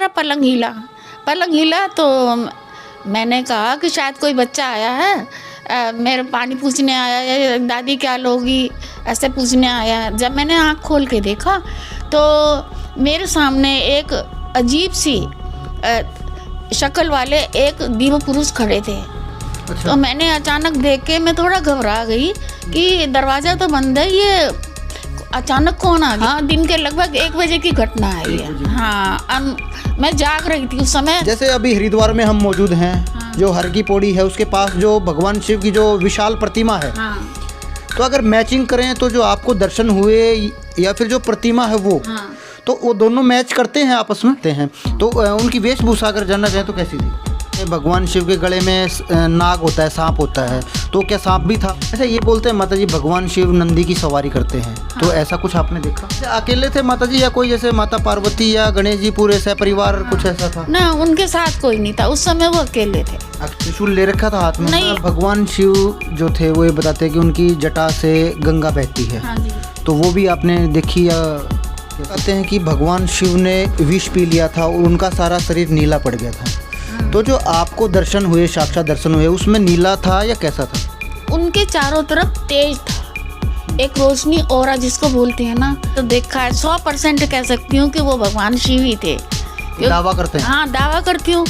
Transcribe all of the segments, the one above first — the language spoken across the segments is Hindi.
मेरा पलंग हिला तो मैंने कहा कि शायद कोई बच्चा आया है, मेरे पानी पूछने आया है, दादी क्या लोगी ऐसे पूछने आया है। जब मैंने आँख खोल के देखा तो मेरे सामने एक अजीब सी शक्ल वाले एक दिव्य पुरुष खड़े थे। अच्छा। तो मैंने अचानक देख के मैं थोड़ा घबरा गई कि दरवाज़ा तो बंद है, ये अचानक कौन आ गया। हाँ, दिन के लगभग 1 बजे की घटना है ये। हाँ, मैं जाग रही थी उस समय। जैसे अभी हरिद्वार में हम मौजूद हैं। हाँ। जो हर की पौड़ी है उसके पास जो भगवान शिव की जो विशाल प्रतिमा है। हाँ। तो अगर मैचिंग करें तो जो आपको दर्शन हुए या फिर जो प्रतिमा है वो, हाँ। तो वो दोनों मैच करते हैं आपस में हैं। तो उनकी वेशभूषा अगर जानना चाहें तो कैसी थी? भगवान शिव के गले में नाग होता है, सांप होता है, तो क्या सांप भी था? अच्छा, ये बोलते हैं माता जी भगवान शिव नंदी की सवारी करते हैं। हाँ। तो ऐसा कुछ आपने देखा? अकेले थे माता जी या कोई जैसे माता पार्वती या गणेश जी पूरे सपरिवार? हाँ। कुछ ऐसा था? ना, उनके साथ कोई नहीं था उस समय, वो अकेले थे। त्रिशूल ले रखा था हाथ में? नहीं। भगवान शिव जो थे वो ये बताते हैं कि उनकी जटा से गंगा बहती है। हाँ जी। तो वो भी आपने देखी? या कहते हैं कि भगवान शिव ने विष पी लिया था और उनका सारा शरीर नीला पड़ गया था। तो जो आपको दर्शन हुए, साक्षात दर्शन हुए, उसमें नीला था या कैसा था? उनके चारों तरफ तेज था, एक रोशनी ओरा जिसको बोलते हैं ना। तो देखा है, 100% कह सकती हूँ कि वो भगवान शिव ही थे। दावा करते हैं? हाँ, दावा करती हूँ।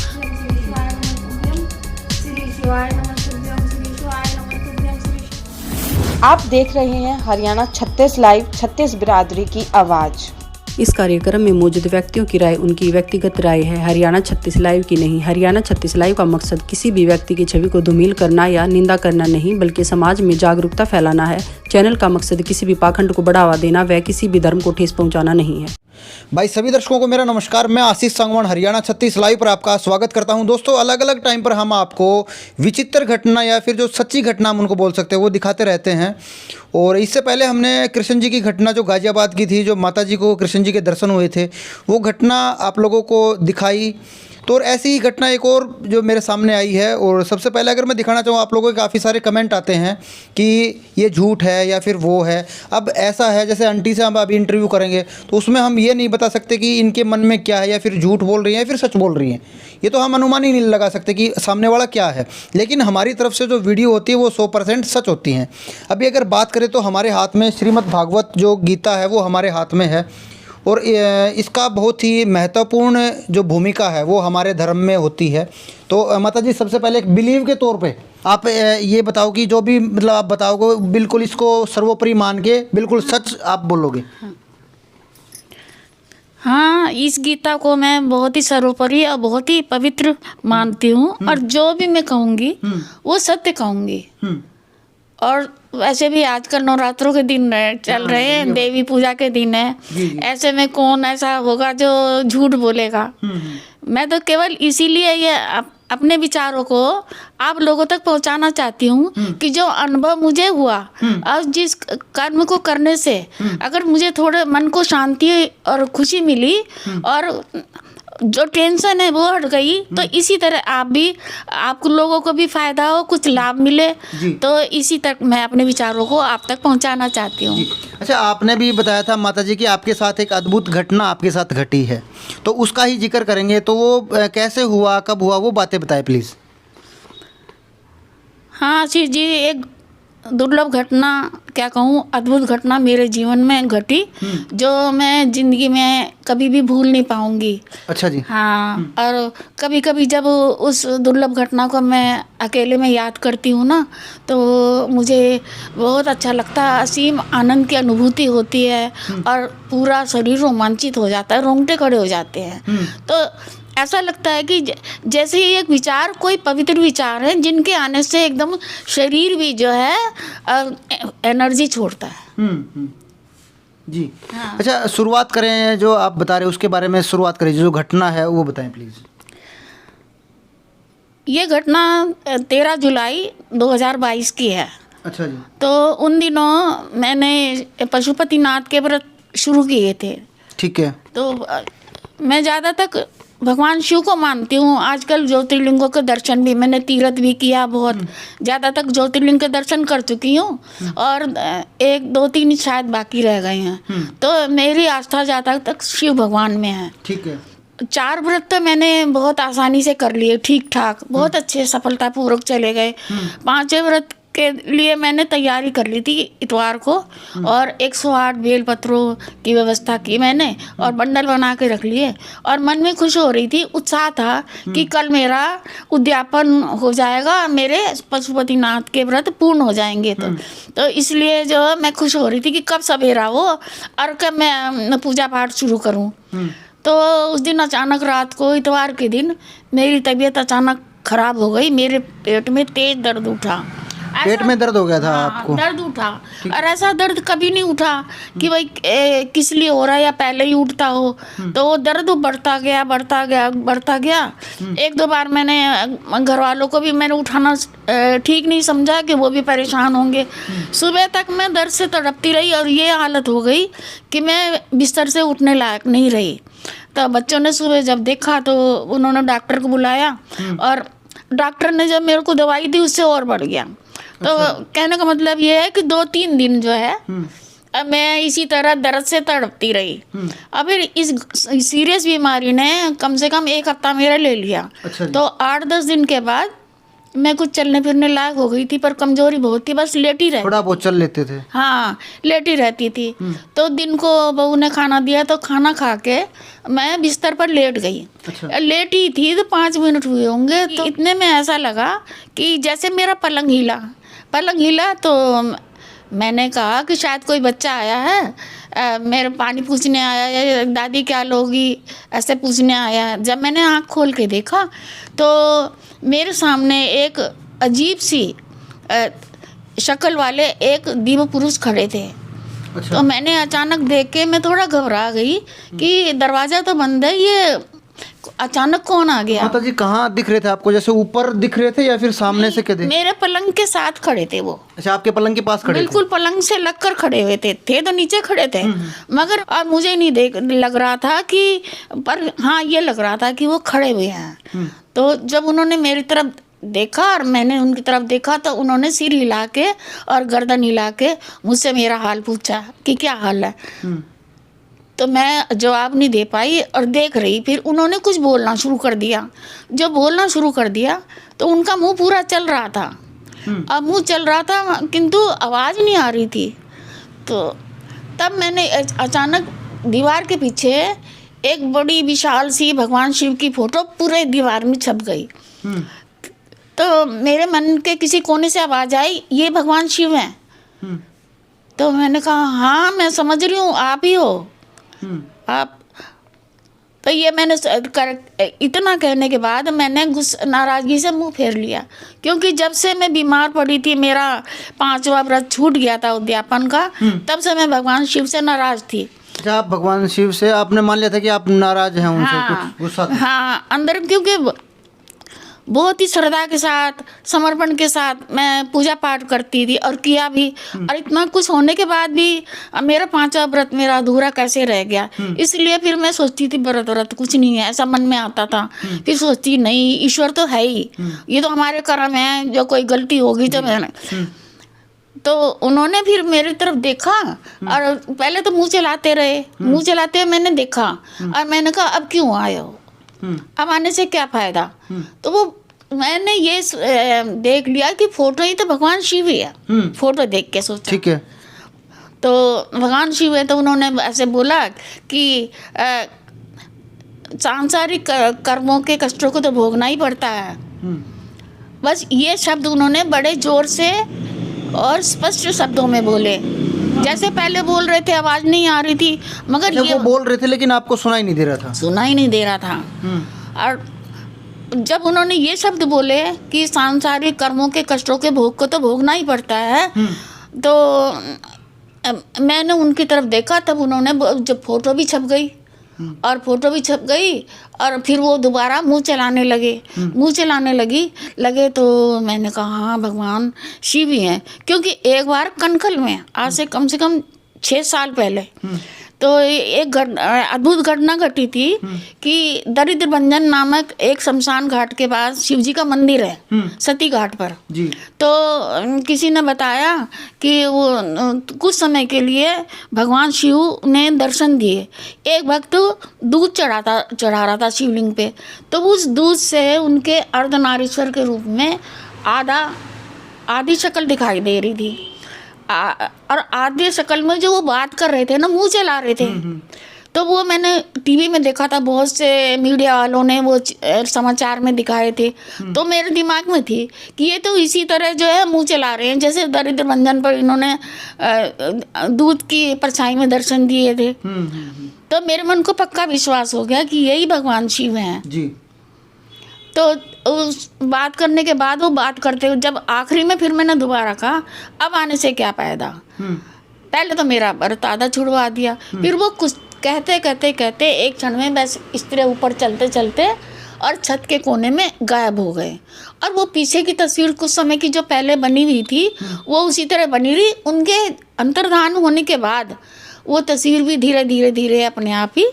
आप देख रहे हैं हरियाणा 36 लाइव, 36 बिरादरी की आवाज़। इस कार्यक्रम में मौजूद व्यक्तियों की राय उनकी व्यक्तिगत राय है, हरियाणा 36 लाइव की नहीं। हरियाणा 36 लाइव का मकसद किसी भी व्यक्ति की छवि को धूमिल करना या निंदा करना नहीं, बल्कि समाज में जागरूकता फैलाना है। चैनल का मकसद किसी भी पाखंड को बढ़ावा देना व किसी भी धर्म को ठेस पहुंचाना नहीं है। भाई सभी दर्शकों को मेरा नमस्कार। मैं आशीष सांगवान हरियाणा 36 लाइव पर आपका स्वागत करता हूं। दोस्तों, अलग अलग टाइम पर हम आपको विचित्र घटना या फिर जो सच्ची घटना हम उनको बोल सकते हैं वो दिखाते रहते हैं। और इससे पहले हमने कृष्ण जी की घटना जो गाजियाबाद की थी, जो माता जी को कृष्ण जी के दर्शन हुए थे, वो घटना आप लोगों को दिखाई। तो और ऐसी ही घटना एक और जो मेरे सामने आई है। और सबसे पहले अगर मैं दिखाना चाहूँ, आप लोगों के काफ़ी सारे कमेंट आते हैं कि ये झूठ है या फिर वो है। अब ऐसा है, जैसे आंटी से हम अभी इंटरव्यू करेंगे तो उसमें हम ये नहीं बता सकते कि इनके मन में क्या है, या फिर झूठ बोल रही हैं या फिर सच बोल रही हैं। ये तो हम अनुमान ही नहीं लगा सकते कि सामने वाला क्या है। लेकिन हमारी तरफ से जो वीडियो होती है वो 100% सच होती हैं। अभी अगर बात करें तो हमारे हाथ में श्रीमद् भागवत जो गीता है वो हमारे हाथ में है। और इसका बहुत ही महत्वपूर्ण जो भूमिका है वो हमारे धर्म में होती है। तो माता जी, सबसे पहले एक बिलीव के तौर पे आप ये बताओ कि जो भी मतलब आप बताओगे बिल्कुल इसको सर्वोपरि मान के बिल्कुल सच आप बोलोगे? हाँ, इस गीता को मैं बहुत ही सर्वोपरि और बहुत ही पवित्र मानती हूँ। और जो भी मैं कहूँगी वो सत्य कहूँगी। और वैसे भी आजकल नवरात्रों के दिन चल रहे हैं, देवी पूजा के दिन है। ऐसे में कौन ऐसा होगा जो झूठ बोलेगा। मैं तो केवल इसीलिए ये अपने विचारों को आप लोगों तक पहुंचाना चाहती हूँ कि जो अनुभव मुझे हुआ और जिस कर्म को करने से अगर मुझे थोड़े मन को शांति और खुशी मिली और जो टेंशन है वो हट गई, तो इसी तरह आप लोगों को भी फायदा हो, कुछ लाभ मिले। तो इसी तक मैं अपने विचारों को आप तक पहुंचाना चाहती हूँ। अच्छा, आपने भी बताया था माता जी कि आपके साथ एक अद्भुत घटना आपके साथ घटी है, तो उसका ही जिक्र करेंगे। तो वो कैसे हुआ, कब हुआ, वो बातें बताएं प्लीज़। हाँ आशीष जी, एक दुर्लभ घटना, क्या कहूँ, अद्भुत घटना मेरे जीवन में घटी जो मैं ज़िंदगी में कभी भी भूल नहीं पाऊँगी। अच्छा जी। हाँ, और कभी कभी जब उस दुर्लभ घटना को मैं अकेले में याद करती हूँ ना, तो मुझे बहुत अच्छा लगता है, असीम आनंद की अनुभूति होती है और पूरा शरीर रोमांचित हो जाता है, रोंगटे खड़े हो जाते हैं। तो ऐसा लगता है कि जैसे ही एक विचार, कोई पवित्र विचार है जिनके आने से एकदम शरीर भी जो है एनर्जी छोड़ता है। जी। हाँ। अच्छा, शुरुआत करें जो आप बता रहे हैं उसके बारे में शुरुआत करें, जो घटना है वो बताएं प्लीज़। ये घटना 13 जुलाई 2022 की है। अच्छा जी। तो उन दिनों मैंने पशुपतिनाथ के व्रत शुरू किए थे। ठीक है। तो मैं ज़्यादा तक भगवान शिव को मानती हूँ। आजकल ज्योतिर्लिंगों के दर्शन भी, मैंने तीर्थ भी किया, बहुत ज़्यादा तक ज्योतिर्लिंग के दर्शन कर चुकी हूँ और 1, 2, 3 शायद बाकी रह गए हैं। तो मेरी आस्था ज़्यादा तक शिव भगवान में है। ठीक है। 4 व्रत तो मैंने बहुत आसानी से कर लिए, ठीक ठाक, बहुत अच्छे सफलतापूर्वक चले गए। 5वें व्रत के लिए मैंने तैयारी कर ली थी इतवार को, और 108 बेलपत्रों की व्यवस्था की मैंने, और बंडल बना के रख लिए, और मन में खुश हो रही थी, उत्साह था कि कल मेरा उद्यापन हो जाएगा, मेरे पशुपतिनाथ के व्रत पूर्ण हो जाएंगे। तो इसलिए जो मैं खुश हो रही थी कि कब सवेरा हो और कब मैं पूजा पाठ शुरू करूं। तो उस दिन अचानक रात को, इतवार के दिन, मेरी तबीयत अचानक खराब हो गई। मेरे पेट में तेज दर्द उठा। पेट में दर्द हो गया था हाँ, आपको? दर्द उठा, और ऐसा दर्द कभी नहीं उठा कि भाई किस लिए हो रहा है या पहले ही उठता हो। तो वो दर्द बढ़ता गया, बढ़ता गया, बढ़ता गया। 1-2 बार मैंने घर वालों को भी मैंने उठाना ठीक नहीं समझा कि वो भी परेशान होंगे। सुबह तक मैं दर्द से तड़पती रही, और ये हालत हो गई कि मैं बिस्तर से उठने लायक नहीं रही। तो बच्चों ने सुबह जब देखा तो उन्होंने डॉक्टर को बुलाया, और डॉक्टर ने जब मेरे को दवाई दी उससे और बढ़ गया। तो कहने का मतलब ये है कि 2-3 दिन जो है अब मैं इसी तरह दर्द से तड़पती रही। अब फिर इस सीरियस बीमारी ने कम से कम 1 हफ्ता मेरा ले लिया। अच्छा जी। तो 8-10 दिन के बाद मैं कुछ चलने फिरने लायक हो गई थी, पर कमजोरी बहुत थी, बस लेटी रहती। थोड़ा बहुत चल लेते थे? हाँ, लेटी रहती थी। तो दिन को बहू ने खाना दिया, तो खाना खा के मैं बिस्तर पर लेट गई। अच्छा। लेटी थी तो 5 मिनट हुए होंगे, तो इतने में ऐसा लगा कि जैसे मेरा पलंग हिला। तो मैंने कहा कि शायद कोई बच्चा आया है, मेरे पानी पूछने आया है, दादी क्या लोगी, ऐसे पूछने आया है। जब मैंने आँख खोल के देखा तो मेरे सामने एक अजीब सी शक्ल वाले एक दिव्य पुरुष खड़े थे। अच्छा। तो मैंने अचानक देख के मैं थोड़ा घबरा गई कि दरवाज़ा तो बंद है, ये अचानक कौन आ गया। माता जी कहाँ दिख रहे थे आपको? जैसे ऊपर दिख रहे थे या फिर सामने से? के मेरे पलंग के साथ खड़े थे वो। अच्छा, आपके पलंग के पास खड़े थे? बिल्कुल पलंग से लगकर खड़े हुए थे तो नीचे खड़े थे, मगर और मुझे नहीं लग रहा था कि, पर हाँ ये लग रहा था कि वो खड़े हुए हैं। तो जब उन्होंने मेरी तरफ देखा और मैंने उनकी तरफ देखा, तो उन्होंने सिर हिला के और गर्दन हिला के मुझसे मेरा हाल पूछा कि क्या हाल है। तो मैं जवाब नहीं दे पाई और देख रही। फिर उन्होंने कुछ बोलना शुरू कर दिया। जब बोलना शुरू कर दिया तो उनका मुंह पूरा चल रहा था। अब मुंह चल रहा था किंतु आवाज़ नहीं आ रही थी। तो तब मैंने अचानक दीवार के पीछे एक बड़ी विशाल सी भगवान शिव की फोटो पूरे दीवार में छप गई। तो मेरे मन के किसी कोने से आवाज़ आई, ये भगवान शिव हैं। तो मैंने कहा हाँ मैं समझ रही हूँ, आप ही हो आप। तो ये मैंने इतना कहने के बाद मैंने नाराज़गी से मुंह फेर लिया, क्योंकि जब से मैं बीमार पड़ी थी, मेरा 5वां व्रत छूट गया था उद्यापन का, तब से मैं भगवान शिव से नाराज़ थी। अच्छा, आप भगवान शिव से आपने मान लिया था कि आप नाराज़ हैं उनसे? हाँ, कुछ गुस्सा था? हाँ अंदर, क्योंकि बहुत ही श्रद्धा के साथ, समर्पण के साथ मैं पूजा पाठ करती थी और किया भी। और इतना कुछ होने के बाद भी मेरा 5वां व्रत मेरा अधूरा कैसे रह गया। इसलिए फिर मैं सोचती थी व्रत कुछ नहीं है, ऐसा मन में आता था। फिर सोचती नहीं, ईश्वर तो है ही, ये तो हमारे कर्म है, जो कोई गलती होगी तो मैंने। तो उन्होंने फिर मेरी तरफ देखा और पहले तो मुँह चलाते रहे। मुँह चलाते हुए मैंने देखा और मैंने कहा अब क्यों आए हो, अब आने से क्या फ़ायदा। तो वो मैंने ये देख लिया कि फोटो ही तो भगवान शिव ही है। फोटो देख के सोचा ठीक है, तो भगवान शिव है। तो उन्होंने ऐसे बोला कि सांसारिक कर्मों के कष्टों को तो भोगना ही पड़ता है। बस ये शब्द उन्होंने बड़े जोर से और स्पष्ट शब्दों में बोले। जैसे पहले बोल रहे थे, आवाज़ नहीं आ रही थी, मगर जब वो बोल रहे थे लेकिन आपको सुनाई नहीं दे रहा था? सुना ही नहीं दे रहा था। और जब उन्होंने ये शब्द बोले कि सांसारिक कर्मों के कष्टों के भोग को तो भोगना ही पड़ता है, तो मैंने उनकी तरफ देखा। तब उन्होंने जब फोटो भी छप गई और फोटो भी छप गई और फिर वो दोबारा मुंह चलाने लगे। तो मैंने कहा हाँ भगवान शिव ही हैं, क्योंकि एक बार कनखल में आज से कम 6 साल पहले तो एक अद्भुत घटना घटी थी कि दरिद्र भंजन नामक एक शमशान घाट के पास शिव जी का मंदिर है, सती घाट पर जी। तो किसी ने बताया कि वो कुछ समय के लिए भगवान शिव ने दर्शन दिए। एक भक्त दूध चढ़ा रहा था शिवलिंग पे, तो उस दूध से उनके अर्धनारीश्वर के रूप में आधी शक्ल दिखाई दे रही थी। और आधी शक्ल में जो वो बात कर रहे थे ना, मुंह चला रहे थे, तो वो मैंने टीवी में देखा था, बहुत से मीडिया वालों ने वो समाचार में दिखाए थे। तो मेरे दिमाग में थी कि ये तो इसी तरह जो है मुंह चला रहे हैं जैसे दरिद्र भंजन पर इन्होंने दूध की परछाई में दर्शन दिए थे। तो मेरे मन को पक्का विश्वास हो गया कि यही भगवान शिव हैं जी। तो उस बात करने के बाद वो बात करते हुए जब आखिरी में फिर मैंने दोबारा कहा, अब आने से क्या फायदा, पहले तो मेरा व्रत आधा छुड़वा दिया। फिर वो कुछ कहते एक क्षण में बस इस तरह ऊपर चलते चलते और छत के कोने में गायब हो गए। और वो पीछे की तस्वीर कुछ समय की जो पहले बनी हुई थी वो उसी तरह बनी रही। उनके अंतर्धान होने के बाद वो तस्वीर भी धीरे धीरे अपने आप ही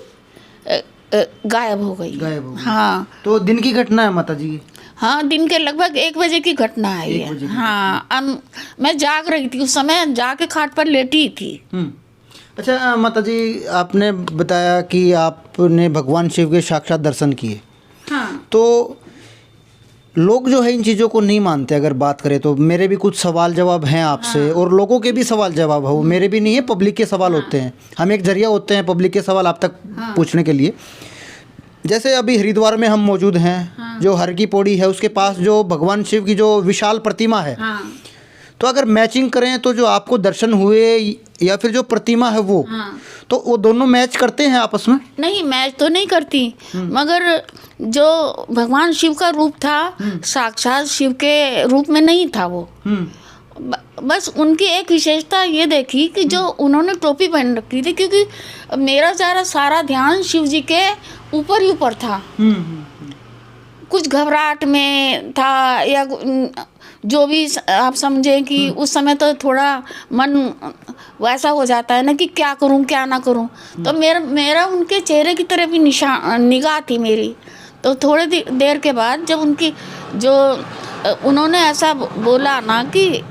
गायब हो गई। हाँ। तो दिन की घटना है माता जी? हाँ, दिन के लगभग 1 बजे की घटना है ये। हाँ, अब मैं जाग रही थी, उस समय जाके खाट पर लेटी थी। अच्छा माता जी, आपने बताया कि आपने भगवान शिव के साक्षात दर्शन किए। हाँ। तो लोग जो है इन चीज़ों को नहीं मानते। अगर बात करें तो मेरे भी कुछ सवाल जवाब हैं आपसे, और लोगों के भी सवाल जवाब है, वो मेरे भी नहीं है, पब्लिक के सवाल होते हैं। हम एक जरिया होते हैं पब्लिक के सवाल आप तक पूछने के लिए। जैसे अभी हरिद्वार में हम मौजूद हैं, जो हर की पौड़ी है उसके पास जो भगवान शिव की जो विशाल प्रतिमा है, तो अगर मैचिंग करें तो जो आपको दर्शन हुए या फिर जो प्रतिमा है वो, तो वो दोनों मैच करते हैं आपस में? नहीं, मैच तो नहीं करती, मगर जो भगवान शिव का रूप था साक्षात शिव के रूप में नहीं था वो। बस उनकी एक विशेषता ये देखी कि जो उन्होंने टोपी पहन रखी थी, क्योंकि मेरा सारा ध्यान शिव जी के ऊपर ही ऊपर था। कुछ घबराहट में था या जो भी आप समझें कि उस समय तो थोड़ा मन वैसा हो जाता है ना कि क्या करूं क्या ना करूं। तो मेरा उनके चेहरे की तरफ ही निगाह थी मेरी। तो थोड़ी देर के बाद जब उनकी जो उन्होंने ऐसा बोला ना कि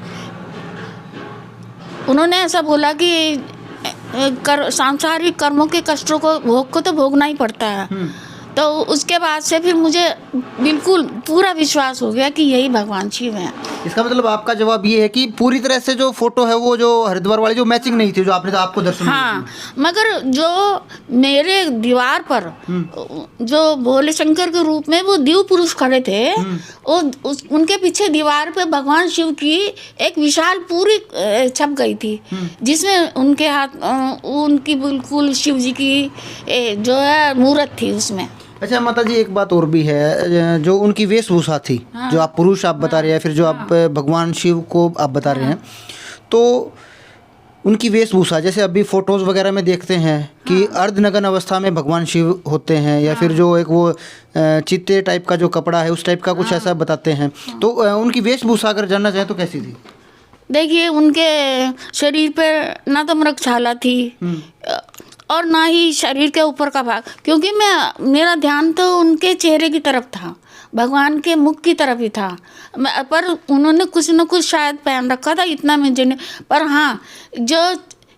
सांसारिक कर्मों के कष्टों को तो भोगना ही पड़ता है। तो उसके बाद से फिर मुझे बिल्कुल पूरा विश्वास हो गया कि यही भगवान शिव हैं। इसका मतलब आपका जवाब ये है कि पूरी तरह से जो फोटो है वो जो हरिद्वार वाली जो मैचिंग नहीं थी, जो आपने तो आपको दर्शन। हाँ, मगर जो मेरे दीवार पर जो भोले शंकर के रूप में वो दिव्य पुरुष खड़े थे, उनके पीछे दीवार पे भगवान शिव की एक विशाल पूरी छप गई थी, जिसमें उनके हाथ उनकी बिल्कुल शिव जी की जो है मूर्त थी उसमें। अच्छा माता जी, एक बात और भी है, जो उनकी वेशभूषा थी, जो आप पुरुष आप बता रहे हैं, फिर जो आप भगवान शिव को आप बता रहे हैं, तो उनकी वेशभूषा जैसे अभी फोटोज़ वगैरह में देखते हैं कि अर्धनग्न अवस्था में भगवान शिव होते हैं, या फिर जो एक वो चित्ते टाइप का जो कपड़ा है उस टाइप का कुछ ऐसा बताते हैं। तो उनकी वेशभूषा अगर जानना चाहें तो कैसी थी? देखिए, उनके शरीर पर ना तो मृगशाला थी और ना ही शरीर के ऊपर का भाग, क्योंकि मेरा ध्यान तो उनके चेहरे की तरफ था, भगवान के मुख की तरफ ही था। पर उन्होंने कुछ न कुछ शायद पहन रखा था, इतना मुझे पर हाँ, जो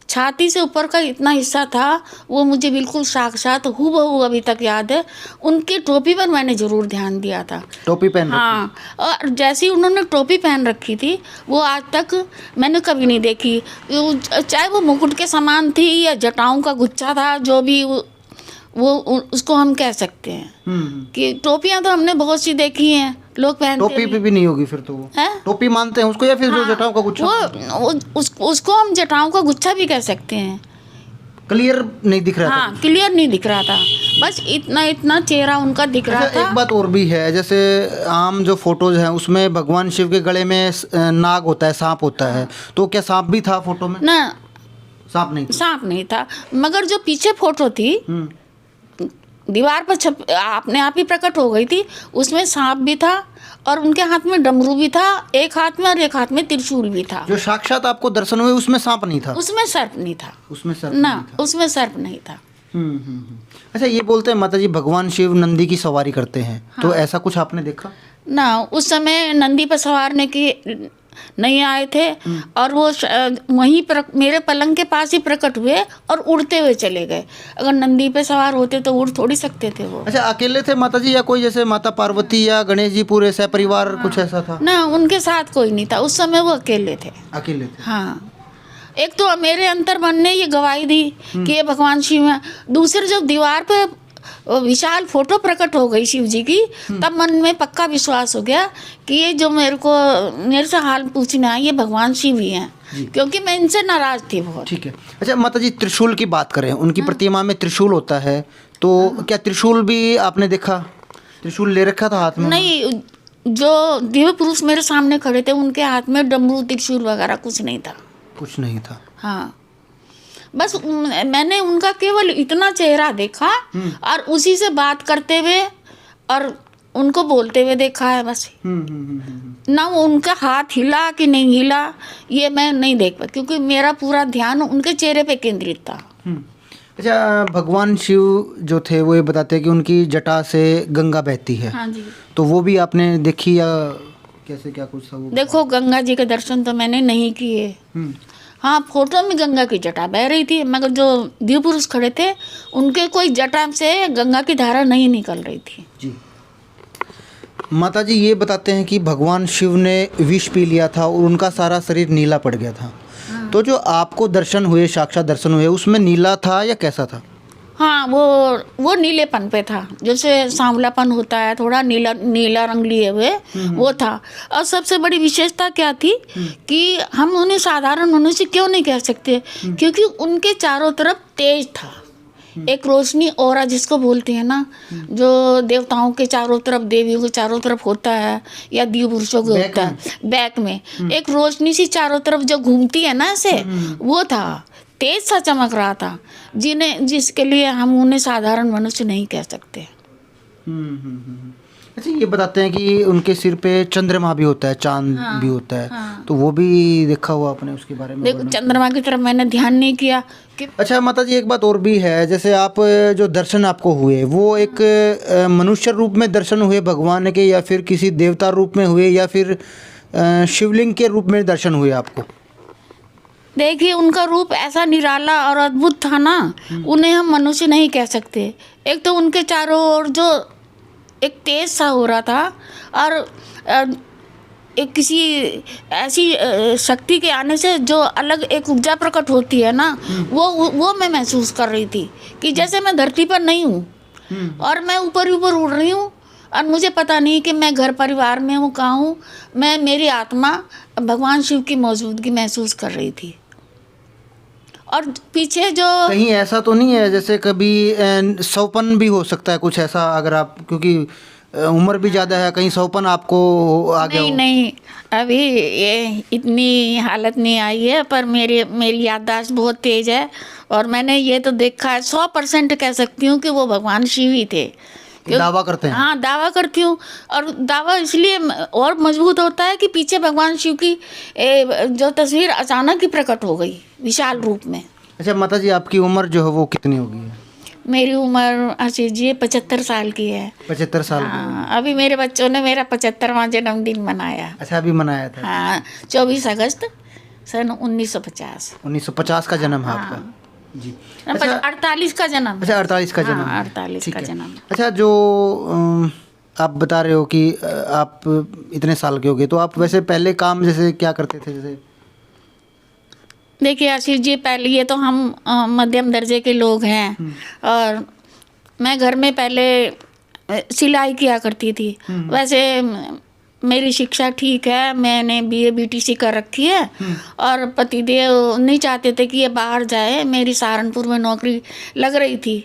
छाती से ऊपर का इतना हिस्सा था वो मुझे बिल्कुल साक्षात हूबहू अभी तक याद है। उनकी टोपी पर मैंने ज़रूर ध्यान दिया था। टोपी पहन हाँ, और जैसे ही उन्होंने टोपी पहन रखी थी वो आज तक मैंने कभी नहीं देखी, चाहे वो मुकुट के समान थी या जटाओं का गुच्छा था, जो भी वो उसको हम कह सकते हैं कि टोपियां तो हमने बहुत सी देखी हैं, लोग पहनते। टोपी पे भी नहीं होगी फिर तो वो है? टोपी मानते हैं उसको, या फिर जो जटाओं का गुच्छा उसको हम जटाओं का गुच्छा भी कह सकते हैं। क्लियर नहीं दिख रहा था। हाँ, क्लियर नहीं दिख रहा था, बस इतना चेहरा उनका दिख रहा था। एक बात और भी है, जैसे आम जो फोटोज हैं उसमें भगवान शिव के गले में नाग होता है, सांप होता है, तो क्या सांप भी था फोटो में? ना, सांप नहीं था। मगर जो पीछे फोटो थी दीवार पर छप अपने आप ही प्रकट हो गई थी। उसमें सांप भी था और उनके हाथ में डमरू भी था, एक हाथ में, और एक हाथ में त्रिशूल भी था। जो साक्षात आपको दर्शन हुए उसमें सांप नहीं था? उसमें सर्प नहीं था। उसमें सर्प ना, नहीं था। उसमें सर्प नहीं था। अच्छा, ये बोलते हैं माता जी भगवान शिव नंदी की सवारी करते हैं, तो ऐसा कुछ आपने देखा? ना, उस समय नंदी पर सवारने की नहीं आए थे, और वो वहीं पर मेरे पलंग के पास ही प्रकट हुए और उड़ते हुए चले गए। अगर नंदी पे सवार होते तो उड़ थोड़ी सकते थे वो। अच्छा, अकेले थे माता जी या कोई जैसे माता पार्वती या गणेश जी पूरे सपरिवार कुछ ऐसा था? ना, उनके साथ कोई नहीं था उस समय, वो अकेले थे। अकेले थे। हाँ, एक तो मेरे अंतर मन ने ये गवाही दी कि ये भगवान शिव है। दूसरे जब दीवार पे विशाल फोटो प्रकट हो गई शिव जी की, तब मन में पक्का विश्वास हो गया कि ये जो मेरे से हाल पूछने आए ये भगवान शिव ही हैं, क्योंकि मैं इनसे नाराज थी बहुत। ठीक है। अच्छा माता जी, त्रिशूल की बात करें, उनकी प्रतिमा में त्रिशूल होता है, तो क्या त्रिशूल भी आपने देखा? त्रिशूल ले रखा था हाथ में? नहीं, जो दिव्य पुरुष मेरे सामने खड़े थे उनके हाथ में डमरू त्रिशूल वगैरह कुछ नहीं था। कुछ नहीं था। हाँ, बस मैंने उनका केवल इतना चेहरा देखा और उसी से बात करते हुए और उनको बोलते हुए देखा है बस। ना वो उनका हाथ हिला कि नहीं हिला ये मैं नहीं देख पाई, क्योंकि मेरा पूरा ध्यान उनके चेहरे पे केंद्रित था। अच्छा, भगवान शिव जो थे वो ये बताते हैं कि उनकी जटा से गंगा बहती है। हाँ जी। तो वो भी आपने देखी या कैसे, क्या कुछ था वो? देखो, गंगा जी के दर्शन तो मैंने नहीं किए। हाँ, फोटो में गंगा की जटा बह रही थी, मगर जो दिव्य पुरुष खड़े थे उनके कोई जटा से गंगा की धारा नहीं निकल रही थी। जी। माता जी ये बताते हैं कि भगवान शिव ने विष पी लिया था और उनका सारा शरीर नीला पड़ गया था। तो जो आपको दर्शन हुए, साक्षात दर्शन हुए, उसमें नीला था या कैसा था? हाँ, वो नीलेपन पे था, जैसे सांवलापन होता है, थोड़ा नीला नीला रंग लिए हुए वो था। और सबसे बड़ी विशेषता क्या थी कि हम उन्हें साधारण मनुष्य क्यों नहीं कह सकते, क्योंकि उनके चारों तरफ तेज था, एक रोशनी ऑरा जिसको बोलते हैं ना, जो देवताओं के चारों तरफ, देवियों के चारों तरफ होता है या दिव्य पुरुषों के होता है, बैक में एक रोशनी सी चारों तरफ जो घूमती है ना ऐसे, वो था, तेज सा चमक रहा था, जिसके लिए हम उन्हें साधारण मनुष्य नहीं कह सकते। अच्छा, ये बताते हैं कि उनके सिर पे चंद्रमा भी होता है, चांद भी होता है। तो वो भी देखा हुआ आपने, उसके बारे में? देखो, चंद्रमा की तरफ मैंने ध्यान नहीं किया कि। अच्छा माता जी, एक बात और भी है, जैसे आप जो दर्शन आपको हुए वो एक मनुष्य रूप में दर्शन हुए भगवान के, या फिर किसी देवता रूप में हुए, या फिर शिवलिंग के रूप में दर्शन हुए आपको? देखिए, उनका रूप ऐसा निराला और अद्भुत था ना, उन्हें हम मनुष्य नहीं कह सकते। एक तो उनके चारों ओर जो एक तेज सा हो रहा था, और एक किसी ऐसी शक्ति के आने से जो अलग एक ऊर्जा प्रकट होती है ना, वो मैं महसूस कर रही थी कि जैसे मैं धरती पर नहीं हूँ और मैं ऊपर ऊपर उड़ रही हूँ, और मुझे पता नहीं कि मैं घर परिवार में हूँ, कहाँ हूँ। मेरी आत्मा भगवान शिव की मौजूदगी महसूस कर रही थी। और पीछे जो कहीं ऐसा तो नहीं है जैसे कभी सौपन भी हो सकता है कुछ ऐसा, अगर आप, क्योंकि उम्र भी ज़्यादा है, कहीं सौपन आपको आ गया हो? नहीं, अभी ये इतनी हालत नहीं आई है, पर मेरी याददाश्त बहुत तेज है, और मैंने ये तो देखा है, 100% कह सकती हूँ कि वो भगवान शिव ही थे। दावा करते हैं? हाँ, दावा करती हूँ, और दावा इसलिए और मजबूत होता है कि पीछे भगवान शिव की जो तस्वीर अचानक ही प्रकट हो गई विशाल रूप में। अच्छा माता जी, आपकी उम्र जो है वो कितनी होगी? मेरी उम्र आशीष जी 75 साल की है। 75 साल की? हाँ, अभी मेरे बच्चों ने मेरा 75वां जन्मदिन मनाया। अच्छा, अभी मनाया था? हाँ, 24 अगस्त सन 1950। 1950 का जन्म है आपका? जी। अच्छा, 48 का जन्म। अच्छा, 48 का जन्म। 48 का जन्म। अच्छा, जो आप बता रहे हो कि आप इतने साल के हो गए, तो आप वैसे पहले काम जैसे क्या करते थे? जैसे देखिए आशीष जी, पहले ये तो हम मध्यम दर्जे के लोग हैं, और मैं घर में पहले सिलाई किया करती थी। वैसे मेरी शिक्षा ठीक है, मैंने BA BTC कर रखी है, और पतिदेव नहीं चाहते थे कि ये बाहर जाए। मेरी सहारनपुर में नौकरी लग रही थी,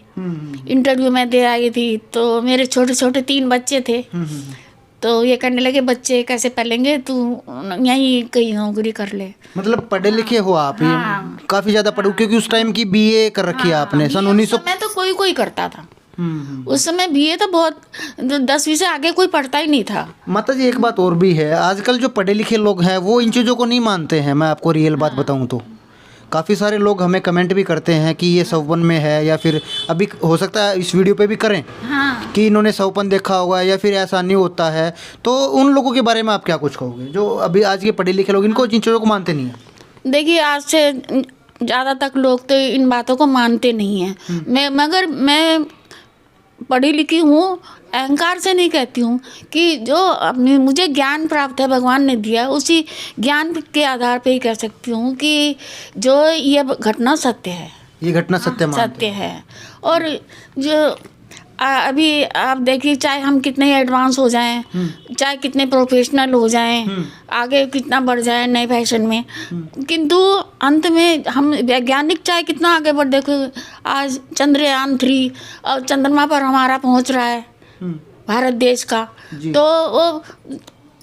इंटरव्यू में दे आई थी, तो मेरे छोटे छोटे 3 बच्चे थे, तो ये कहने लगे बच्चे कैसे पलेंगे, तू यहीं कहीं नौकरी कर ले। मतलब पढ़े लिखे हो आप? हाँ। काफ़ी ज़्यादा पढ़े, क्योंकि उस टाइम की BA कर रखी है आपने, सन 1900 में तो कोई करता था। उस समय बीए तो बहुत 10वीं से आगे कोई पढ़ता ही नहीं था। माता जी एक बात और भी है, आजकल जो पढ़े लिखे लोग हैं वो इन चीज़ों को नहीं मानते हैं। मैं आपको रियल बात बताऊं तो काफ़ी सारे लोग हमें कमेंट भी करते हैं कि ये सौपन में है, या फिर अभी हो सकता है इस वीडियो पे भी करें हाँ, कि इन्होंने सौपन देखा होगा या फिर ऐसा नहीं होता है। तो उन लोगों के बारे में आप क्या कुछ कहोगे जो अभी आज के पढ़े लिखे लोग इनको इन चीज़ों को मानते नहीं हैं? देखिए आज से ज़्यादा तक लोग तो इन बातों को मानते नहीं हैं। मगर मैं पढ़ी लिखी हूँ, अहंकार से नहीं कहती हूँ कि जो अपनी मुझे ज्ञान प्राप्त है भगवान ने दिया, उसी ज्ञान के आधार पे ही कह सकती हूँ कि जो ये घटना सत्य है, ये घटना सत्य मानते सत्य है। और जो अभी आप देखिए, चाहे हम कितने एडवांस हो जाएं, चाहे कितने प्रोफेशनल हो जाएं, आगे कितना बढ़ जाए नए फैशन में, किंतु अंत में हम वैज्ञानिक चाहे कितना आगे बढ़, देखो आज चंद्रयान 3 और चंद्रमा पर हमारा पहुंच रहा है भारत देश का, तो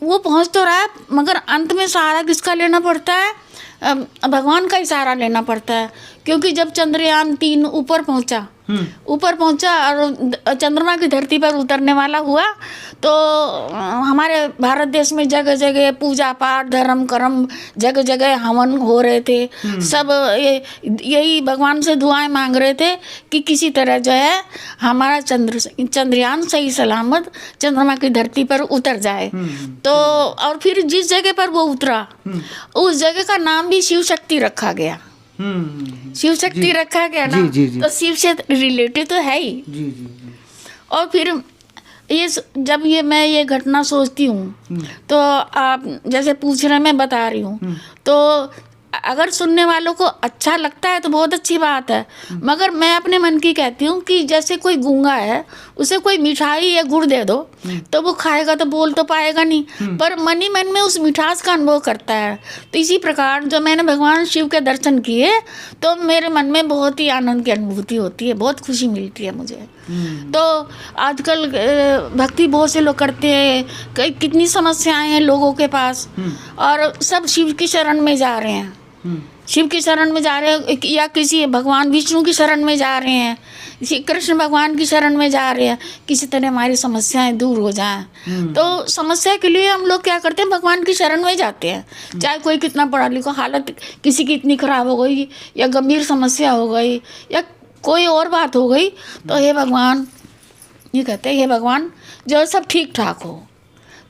वो पहुंच तो रहा है, मगर अंत में सहारा किसका लेना पड़ता है? भगवान का ही सहारा लेना पड़ता है। क्योंकि जब चंद्रयान 3 ऊपर पहुंचा और चंद्रमा की धरती पर उतरने वाला हुआ, तो हमारे भारत देश में जगह जगह पूजा पाठ धर्म कर्म, जगह जगह हवन हो रहे थे। सब यही भगवान से दुआएं मांग रहे थे कि किसी तरह जो है हमारा चंद्रयान सही सलामत चंद्रमा की धरती पर उतर जाए। तो और फिर जिस जगह पर वो उतरा उस जगह का नाम भी शिव शक्ति रखा गया। शिव शक्ति रखा गया ना, तो शिव से रिलेटेड तो है ही। और फिर ये जब मैं ये घटना सोचती हूँ तो आप जैसे पूछ रहे हैं, मैं बता रही हूँ, तो अगर सुनने वालों को अच्छा लगता है तो बहुत अच्छी बात है। मगर मैं अपने मन की कहती हूँ कि जैसे कोई गूंगा है, उसे कोई मिठाई या गुड़ दे दो तो वो खाएगा, तो बोल तो पाएगा नहीं, पर मन ही मन में उस मिठास का अनुभव करता है। तो इसी प्रकार जो मैंने भगवान शिव के दर्शन किए तो मेरे मन में बहुत ही आनंद की अनुभूति होती है, बहुत खुशी मिलती है मुझे। तो आजकल भक्ति बहुत से लोग करते हैं, कितनी समस्याएं हैं लोगों के पास, और सब शिव की शरण में जा रहे हैं, शिव की शरण में जा रहे हैं, या किसी भगवान विष्णु की शरण में जा रहे हैं, श्री कृष्ण भगवान की शरण में जा रहे हैं, किसी तरह हमारी समस्याएं दूर हो जाएं। तो समस्या के लिए हम लोग क्या करते हैं, भगवान की शरण में जाते हैं। चाहे कोई कितना पढ़ा लिखा, हालत किसी की इतनी खराब हो गई या गंभीर समस्या हो गई या कोई और बात हो गई, तो हे भगवान, ये कहते हैं हे भगवान जो सब ठीक ठाक हो।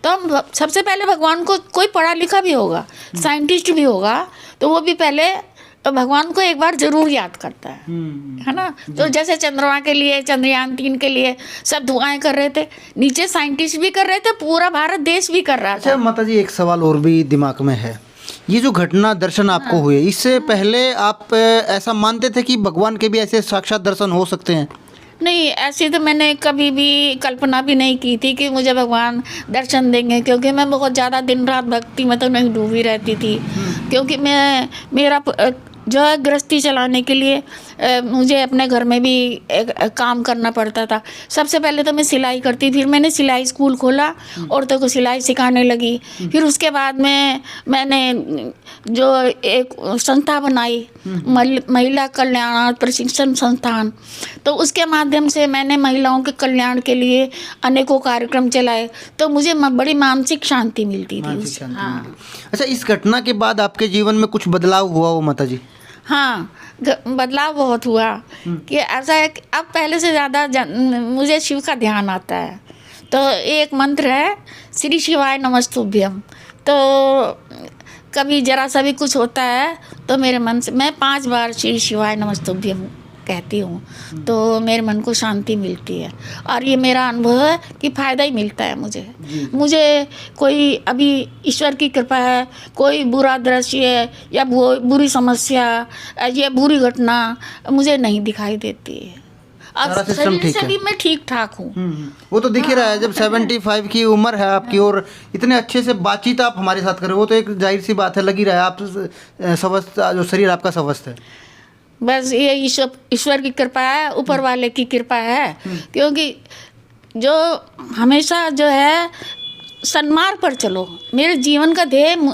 तो हम सबसे पहले भगवान को, कोई पढ़ा लिखा भी होगा, साइंटिस्ट भी होगा, तो वो भी पहले भगवान को एक बार जरूर याद करता है ना। तो जैसे चंद्रमा के लिए, चंद्रयान 3 के लिए सब दुआएं कर रहे थे, नीचे साइंटिस्ट भी कर रहे थे, पूरा भारत देश भी कर रहा था। अच्छा माता जी, एक सवाल और भी दिमाग में है, ये जो घटना दर्शन आपको हुए, इससे पहले आप ऐसा मानते थे कि भगवान के भी ऐसे साक्षात दर्शन हो सकते हैं? नहीं, ऐसी तो मैंने कभी भी कल्पना भी नहीं की थी कि मुझे भगवान दर्शन देंगे, क्योंकि मैं बहुत ज़्यादा दिन रात भक्ति में तो नहीं डूबी रहती थी। क्योंकि मेरा जो है गृहस्थी चलाने के लिए मुझे अपने घर में भी काम करना पड़ता था। सबसे पहले तो मैं सिलाई करती, फिर मैंने सिलाई स्कूल खोला, औरतों को सिलाई सिखाने लगी। फिर उसके बाद में मैंने जो एक संस्था बनाई, महिला कल्याण प्रशिक्षण संस्थान, तो उसके माध्यम से मैंने महिलाओं के कल्याण के लिए अनेकों कार्यक्रम चलाए, तो मुझे बड़ी मानसिक शांति मिलती थी। हाँ। अच्छा, इस घटना के बाद आपके जीवन में कुछ बदलाव हुआ हो माता जी? हाँ, बदलाव बहुत हुआ कि ऐसा है कि अब पहले से ज़्यादा मुझे शिव का ध्यान आता है। तो एक मंत्र है, श्री शिवाय नमस्तुभ्यम। तो कभी जरा सा भी कुछ होता है तो मेरे मन से मैं 5 बार श्री शिवाय नमस्तुभ्यम कहती हूँ, तो मेरे मन को शांति मिलती है। और ये मेरा अनुभव है कि फ़ायदा ही मिलता है मुझे कोई अभी ईश्वर की कृपा है, कोई बुरा दृश्य या बुरी समस्या या बुरी घटना मुझे नहीं दिखाई देती है। अब शरीर से भी मैं ठीक ठाक हूँ। वो तो दिख ही रहा है, जब 75 की उम्र है आपकी और इतने अच्छे से बातचीत आप हमारे साथ कर रहे हो, वो तो एक जाहिर सी बात है, लगी रहा है आप स्वस्थ, जो शरीर आपका स्वस्थ है। बस ये ईश्वर की कृपा है, ऊपर वाले की कृपा है। क्योंकि जो हमेशा जो है सन्मार्ग पर चलो, मेरे जीवन का ध्येय,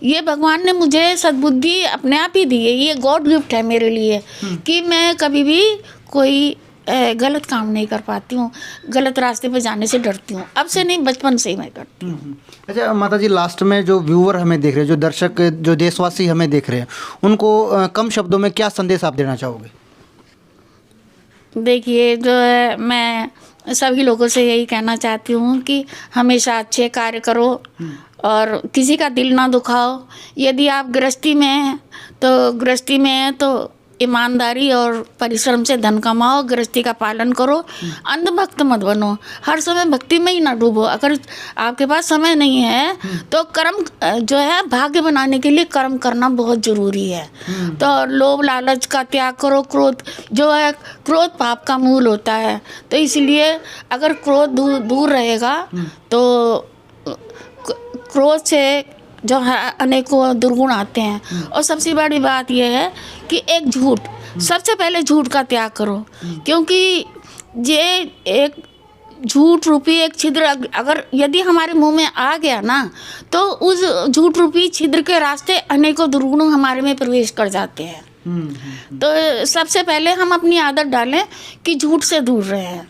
ये भगवान ने मुझे सद्बुद्धि अपने आप ही दी है, ये गॉड गिफ्ट है मेरे लिए कि मैं कभी भी कोई गलत काम नहीं कर पाती हूँ, गलत रास्ते पे जाने से डरती हूँ। अब से नहीं, बचपन से ही मैं करती हूँ। अच्छा माता जी, लास्ट में जो व्यूअर हमें देख रहे हैं, जो दर्शक, जो देशवासी हमें देख रहे हैं, उनको कम शब्दों में क्या संदेश आप देना चाहोगे? देखिए, जो है मैं सभी लोगों से यही कहना चाहती हूँ कि हमेशा अच्छे कार्य करो और किसी का दिल ना दुखाओ। यदि आप गृहस्थी में हैं तो ईमानदारी और परिश्रम से धन कमाओ, गृहस्थी का पालन करो, अंधभक्त मत बनो, हर समय भक्ति में ही ना डूबो। अगर आपके पास समय नहीं है तो कर्म जो है भाग्य बनाने के लिए कर्म करना बहुत ज़रूरी है। तो लोभ लालच का त्याग करो। क्रोध जो है, क्रोध पाप का मूल होता है। तो इसलिए अगर क्रोध दूर रहेगा तो क्रोध से जो है अनेकों दुर्गुण आते हैं। और सबसे बड़ी बात यह है कि एक झूठ, सबसे पहले झूठ का त्याग करो, क्योंकि ये एक झूठ रूपी एक छिद्र अगर यदि हमारे मुंह में आ गया ना, तो उस झूठ रूपी छिद्र के रास्ते अनेकों दुर्गुण हमारे में प्रवेश कर जाते हैं। तो सबसे पहले हम अपनी आदत डालें कि झूठ से दूर रहें।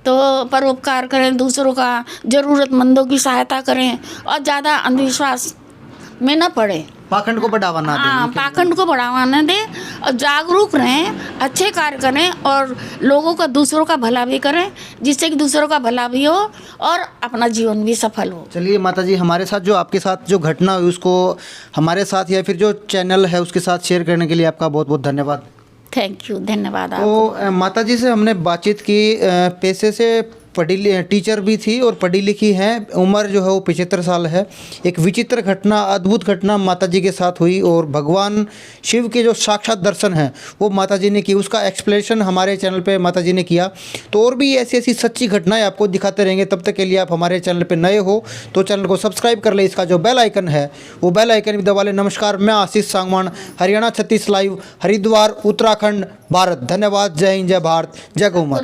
तो परोपकार करें, दूसरों का ज़रूरतमंदों की सहायता करें और ज़्यादा अंधविश्वास में न पड़े, पाखंड को बढ़ावा ना दें। हाँ, पाखंड को बढ़ावा न दें और जागरूक रहें, अच्छे कार्य करें और लोगों का, दूसरों का भला भी करें, जिससे कि दूसरों का भला भी हो और अपना जीवन भी सफल हो। चलिए माता जी, हमारे साथ जो आपके साथ जो घटना हुई उसको हमारे साथ या फिर जो चैनल है उसके साथ शेयर करने के लिए आपका बहुत बहुत धन्यवाद। थैंक यू, धन्यवाद आपको। तो माता जी से हमने बातचीत की, पेशे से टीचर भी थी और पढ़ी लिखी हैं, उम्र जो है वो 75 साल है। एक विचित्र घटना, अद्भुत घटना माता जी के साथ हुई और भगवान शिव के जो साक्षात दर्शन हैं वो माता जी ने की, उसका एक्सप्लेनेशन हमारे चैनल पे माता जी ने किया। तो और भी ऐसी ऐसी सच्ची घटनाएं आपको दिखाते रहेंगे। तब तक के लिए आप हमारे चैनल पर नए हो तो चैनल को सब्सक्राइब कर ले, इसका जो बेल आइकन है वो बेल आइकन भी दबा लें। नमस्कार, मैं आशीष सांगवान, हरियाणा 36 लाइव, हरिद्वार, उत्तराखंड, भारत। धन्यवाद। जय हिंद, जय भारत, जय गौ माता।